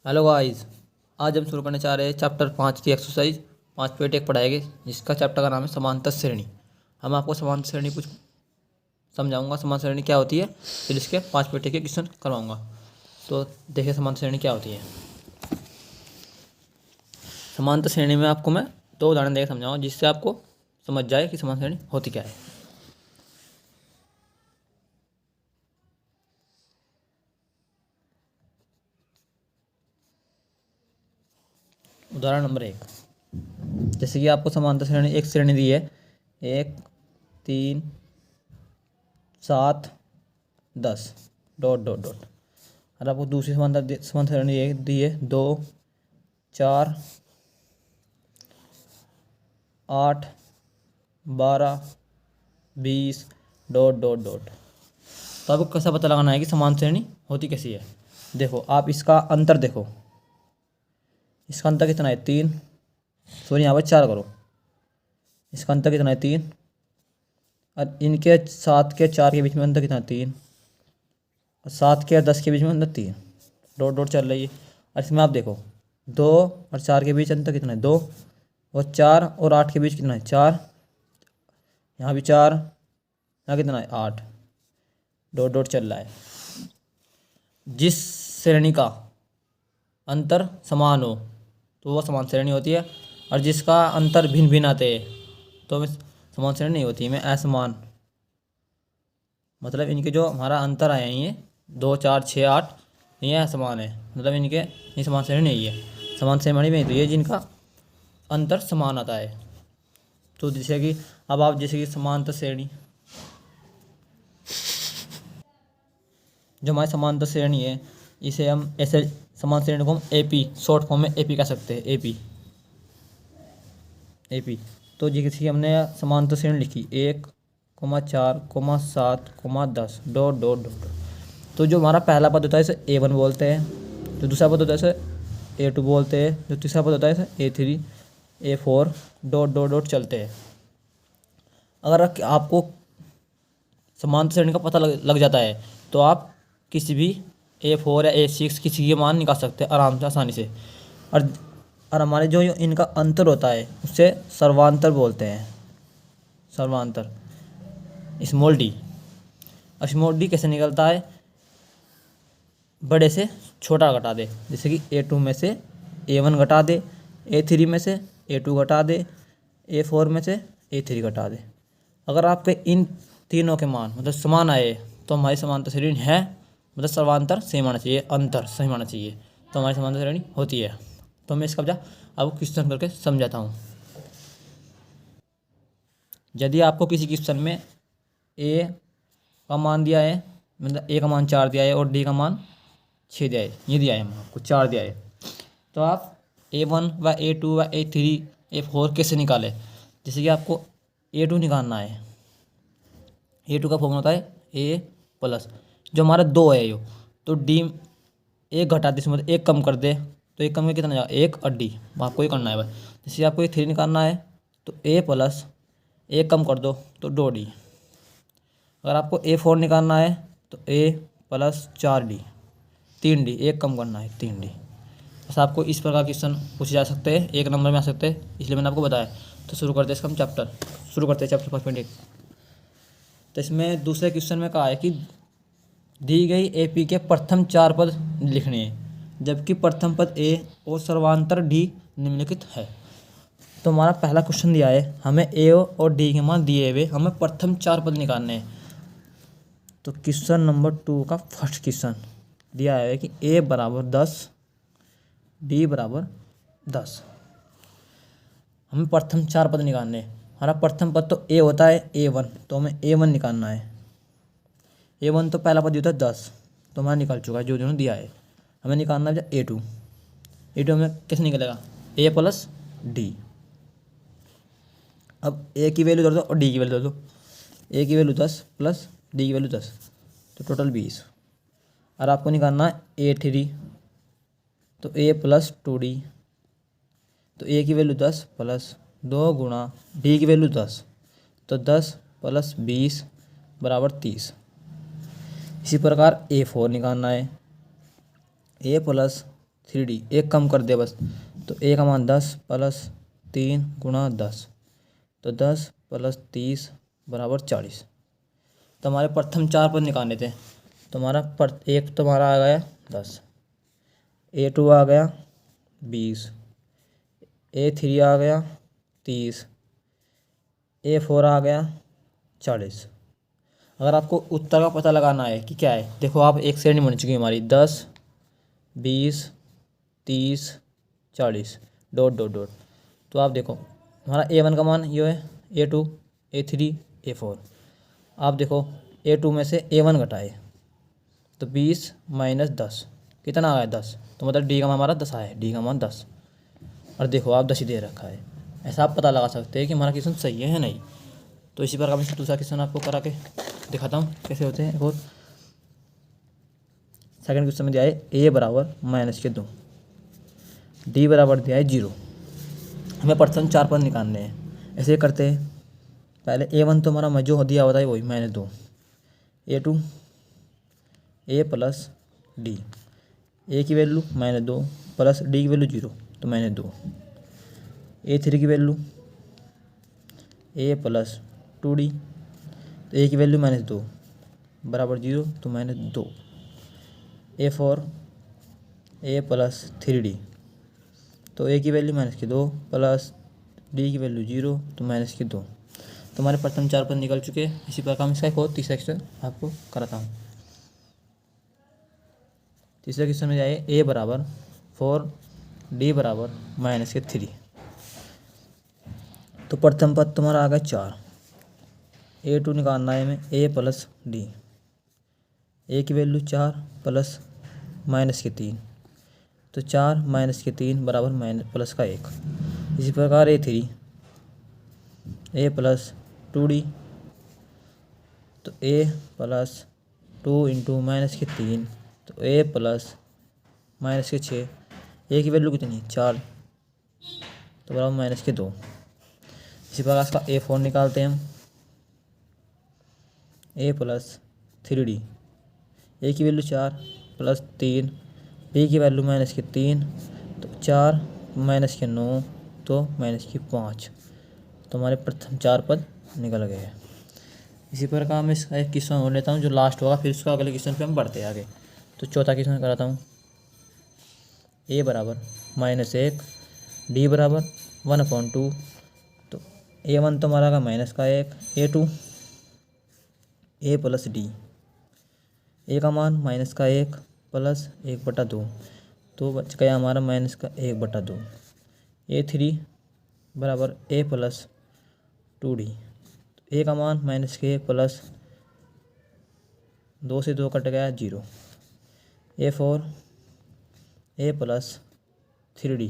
Hello guys. आज हम शुरू करने जा रहे हैं चैप्टर 5 की एक्सरसाइज 5.1 पढ़ाएंगे, जिसका चैप्टर का नाम है समांतर श्रेणी। हम आपको समांतर श्रेणी कुछ समझाऊंगा, समांतर श्रेणी क्या होती है, फिर इसके 5.1 के क्वेश्चन करवाऊंगा। तो देखिए समांतर श्रेणी क्या होती है। समांतर श्रेणी में आपको मैं दो उदाहरण देकर समझाऊंगा, जिससे आपको समझ जाए कि समांतर श्रेणी होती क्या है। उदाहरण नंबर 1, जैसे कि आपको समांतर श्रेणी एक श्रेणी दी है 1 3 7 10 डॉट डॉट डॉट, और आपको दूसरी समांतर श्रेणी दी है 2 4 8 12 20 डॉट डॉट डॉट। तो आपको कैसा पता लगाना है कि समांतर श्रेणी होती कैसी है। देखो आप इसका अंतर देखो, इसका अंतर कितना है 3, सॉरी यहाँ पर 4 करो। इसका अंतर कितना है 3, और इनके 7 के 4 के बीच में अंतर कितना है 3, और 7 के और 10 के बीच में अंतर 3, डॉट डॉट चल रही है। और इसमें आप देखो 2 और 4 के बीच अंतर कितना है 2, और 4 और 8 के बीच कितना है 4, यहाँ भी 4, यहाँ कितना है 8, डॉट डॉट चल रहा है। जिस श्रेणी का अंतर समान हो तो वह समान श्रेणी होती है, और जिसका अंतर भिन्न भिन्न आते हैं तो समान श्रेणी नहीं होती। में असमान मतलब इनके जो हमारा अंतर आए हैं ये 2 4 6 8 ये असमान है, मतलब इनके ये समान श्रेणी नहीं है। समान श्रेणी में तो ये जिनका अंतर समान आता है। तो जैसे कि अब आप जैसे कि समांतर श्रेणी, जो हमारी समांतर श्रेणी है इसे हम ऐसे समान श्रेणी को हम एपी शॉर्ट फॉर्म में एपी कह सकते हैं। एपी तो जैसे कि हमने समांतर श्रेणी लिखी 1 4 7 10 डॉट डॉट डॉट। तो जो हमारा पहला पद होता है इसे A1 बोलते हैं, जो दूसरा पद होता है इसे A2 बोलते हैं, जो तीसरा पद होता है इसे A3 A4 dot dot dot चलते हैं। अगर आपको समांतर श्रेणी का पता लग जाता है तो आप किसी भी A4 या A6 किसी के मान निकाल सकते हैं आराम से, आसानी से। और हमारे जो इनका अंतर होता है उससे सर्वांतर बोलते हैं, सर्वांतर स्मॉल डी। और स्मॉल डी कैसे निकलता है, बड़े से छोटा घटा दे, जैसे कि A2 में से A1 घटा दे, A3 में से A2 घटा दे, A4 में से A3 घटा दे। अगर आपके इन तीनों के मान मतलब समान आए तो हमारी समांतर श्रेणी है, मतलब सर्वांतर सेम आना चाहिए, अंतर सही आना चाहिए, तो हमारी समांतर श्रेणी होती है। तो मैं इसका वजह आपको क्वेश्चन करके समझाता हूँ। यदि आपको किसी क्वेश्चन में ए का मान दिया है, मतलब ए का मान 4 दिया है और डी का मान 6 दिया है, ये दिया है आपको 4 दिया है, तो आप A1 व A2 व A3 A4 कैसे निकालें। जैसे कि आपको A2 निकालना है, A2 का फॉर्मूला होता है A प्लस, जो हमारा 2 है यो, तो डी एक घटा दे, मतलब एक कम कर दे, तो एक कम में कितना जाएगा 1 और डी आपको ही करना है बस। जैसे आपको A3 निकालना है तो A प्लस एक कम कर दो तो 2D। अगर आपको A4 निकालना है तो A प्लस 4D, 3D एक कम करना है 3D। बस आपको इस प्रकार क्वेश्चन पूछे जा सकते हैं, 1 नंबर में आ सकते हैं, इसलिए मैंने आपको बताया। तो शुरू करते हैं इसका हम चैप्टर, शुरू करते हैं चैप्टर 5.1। तो इसमें दूसरे क्वेश्चन में कहा है कि दी गई AP के प्रथम 4 पद लिखने हैं, जबकि प्रथम पद A और सर्वांतर D निम्नलिखित है। तो हमारा पहला क्वेश्चन दिया है, हमें A और D के मान दिए हुए, हमें प्रथम 4 पद निकालने हैं। तो क्वेश्चन नंबर 2 का फर्स्ट क्वेश्चन दिया है कि A बराबर 10 D बराबर 10। हमें प्रथम 4 पद निकालने हैं। हमारा प्रथम पद तो A होता है A1, तो हमें A1 निकालना है। A1 तो पहला पद होता है 10, तो हमारा निकल चुका है जो उन्होंने दिया है। हमें निकालना है A2। A2 में कैसे निकलेगा A प्लस D। अब A की वैल्यू दे दो और D की वैल्यू दे दो। A की वैल्यू 10 प्लस D की वैल्यू 10, तो टोटल 20। और आपको निकालना है A3, तो A प्लस 2D, तो A की वैल्यू 10 प्लस 2 गुणा D की वैल्यू 10, तो 10 प्लस 20 बराबर 30। इसी प्रकार A4 निकालना है, A प्लस 3D, एक कम कर दिया बस। तो ए का मान 10 प्लस 3 गुणा 10, तो 10 प्लस 30 बराबर 40। तो हमारे प्रथम 4 पद निकालने थे। तो हमारा एक तो हमारा आ गया 10, A2 आ गया 20, A3 आ गया 30, A4 आ गया 40। अगर आपको उत्तर का पता लगाना है कि क्या है, देखो आप एक श्रेणी बन चुकी है हमारी 10, 20, 30, 40 डॉट डॉट डॉट। तो आप देखो हमारा A1 का मान ये है, A2, A3, A4। आप देखो A2 में से A1 घटाए तो 20 माइनस 10 कितना आ गया 10, तो मतलब D का मान हमारा 10 आया है, D का मान 10। और देखो आप 10 ही दे रखा है। ऐसा आप पता लगा सकते हैं कि हमारा क्वेश्चन सही है या नहीं। तो इसी प्रकार मैं दूसरा क्वेश्चन आपको करा के दिखाता हूँ कैसे होते हैं। और सेकंड क्वेश्चन में दिया है A बराबर -2, D बराबर दिया है 0। हमें प्रथम 4 पद निकालने हैं। ऐसे करते हैं, पहले A1 तो हमारा जो दिया होता है वही -2, A2 A plus D, A की वैल्यू -2 प्लस D की वैल्यू 0 तो -2, A3 की वैल्यू A प्लस 2D, तो A की वैल्यू -2 बराबर 0 तो -2, A4 A प्लस 3D, तो A की वैल्यू -2 प्लस D की वैल्यू 0 तो -2। तो हमारे प्रथम 4 पद निकल चुके हैं। इसी प्रकार मैं इसका एक और तीसरा क्वेश्चन आपको कराता हूँ। तीसरे क्वेश्चन में जाए A बराबर 4, D बराबर -3। तो प्रथम पद तुम्हारा आ गया 4, A2 निकालना है हमें A प्लस D, A की वैल्यू 4 प्लस -3, तो 4 -3 बराबर प्लस का 1। इसी प्रकार A3 A प्लस 2D, तो A प्लस 2 इंटू -3 तो A प्लस -6, A की वैल्यू कितनी 4 तो बराबर -2। इसी प्रकार इसका A4 निकालते हैं हम, A प्लस 3D, A की वैल्यू 4 प्लस 3, B की वैल्यू -3 तो 4 -9 तो -5। तो हमारे प्रथम 4 पद निकल गए हैं। इसी प्रकार मैं इसका एक क्वेश्चन और लेता हूँ जो लास्ट होगा, फिर उसका अगले क्वेश्चन पे हम बढ़ते हैं आगे। तो चौथा क्वेश्चन कराता हूँ। A बराबर -1, D बराबर 1/2, तो A1 तो हमारा का -1, A2 A plus D, A का मान -1 प्लस 1/2 तो बच गया हमारा -1/2, A3 बराबर A प्लस 2D, A का मान -1 प्लस 2 से 2 कट गया 0, A4 A plus 3D,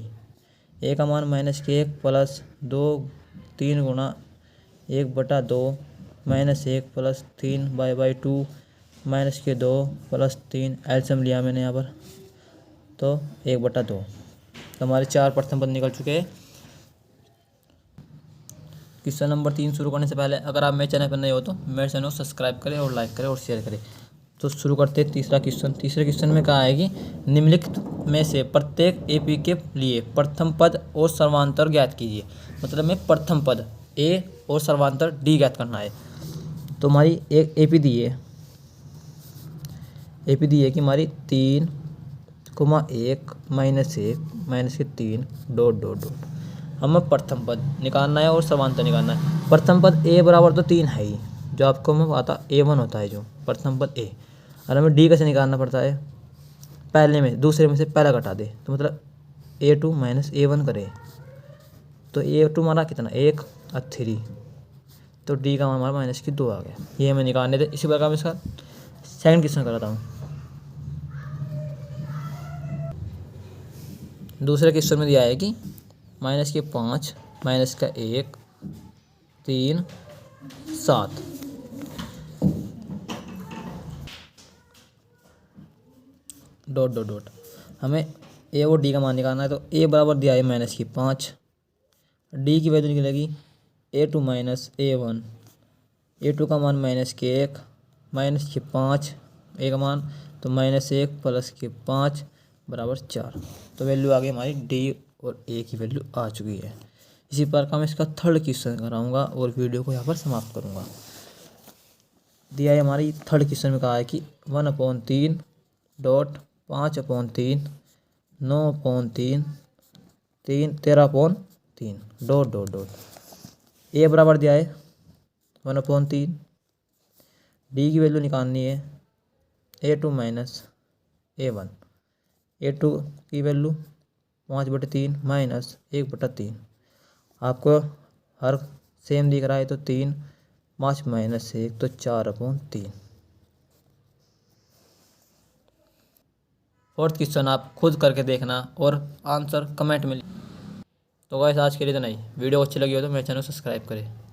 A का मान -1 प्लस 2 3 गुणा 1/2 -1 प्लस 3/2 -2 प्लस 3 एलसीएम लिया मैंने यहाँ पर तो 1/2। तो हमारे 4 प्रथम पद निकल चुके हैं। क्वेश्चन नंबर 3 शुरू करने से पहले अगर आप मेरे चैनल पर नए हो तो मेरे चैनल को सब्सक्राइब करें और लाइक करें और शेयर करें। तो शुरू करते हैं तीसरा क्वेश्चन। तीसरे क्वेश्चन में कहा है कि निम्नलिखित में से प्रत्येक एपी के लिए प्रथम पद और सर्वांतर ज्ञात कीजिए। मतलब में प्रथम पद ए और सर्वांतर डी ज्ञात करना है। तो हमारी एक एपी दी है, एपी दी है कि हमारी 3, 1 -1 -3 डॉट डॉट डॉट। हमें प्रथम पद निकालना है और सर्वांतर निकालना है। प्रथम पद ए बराबर तो 3 है ही, जो आपको हमें पता A1 होता है, जो प्रथम पद ए। और हमें डी कैसे निकालना पड़ता है, पहले में दूसरे में से पहला घटा दे तो मतलब A2 -A1 करे तो A2 हमारा कितना 1 और 3 तो डी का हमारा -2 आ गया। ये हमें निकालने थे। इसी प्रकार मैं इसका सेकंड क्वेश्चन कराता हूँ। दूसरे क्वेश्चन में दिया है कि -5 -1 3 7 डॉट डॉट डॉट। हमें ए और डी का मान निकालना है। तो ए बराबर दिया है -5, डी की वैल्यू निकलेगी A2 -A1, A2 का मान -1 -5, ए का मान तो -1 प्लस के 5 बराबर 4। तो वैल्यू आ गई हमारी डी और ए की वैल्यू आ चुकी है। इसी प्रकार का मैं इसका थर्ड क्वेश्चन कराऊंगा और वीडियो को यहाँ पर समाप्त करूंगा। दिया है हमारी थर्ड क्वेश्चन में कहा है कि 1/3 डॉट 5/3 9/3 13/3 डॉट डॉट डॉट। ए बराबर दिया है 1/3, डी की वैल्यू निकालनी है A2 माइनस A1। A2 की वैल्यू 5/3 माइनस 1/3। आपको हर सेम दिख रहा है तो 3, 5 माइनस 1 तो 4/3। फोर्थ क्वेश्चन आप खुद करके देखना और आंसर कमेंट में। तो गाइस आज के लिए इतना ही। वीडियो अच्छी लगी हो तो मेरे चैनल को सब्सक्राइब करें।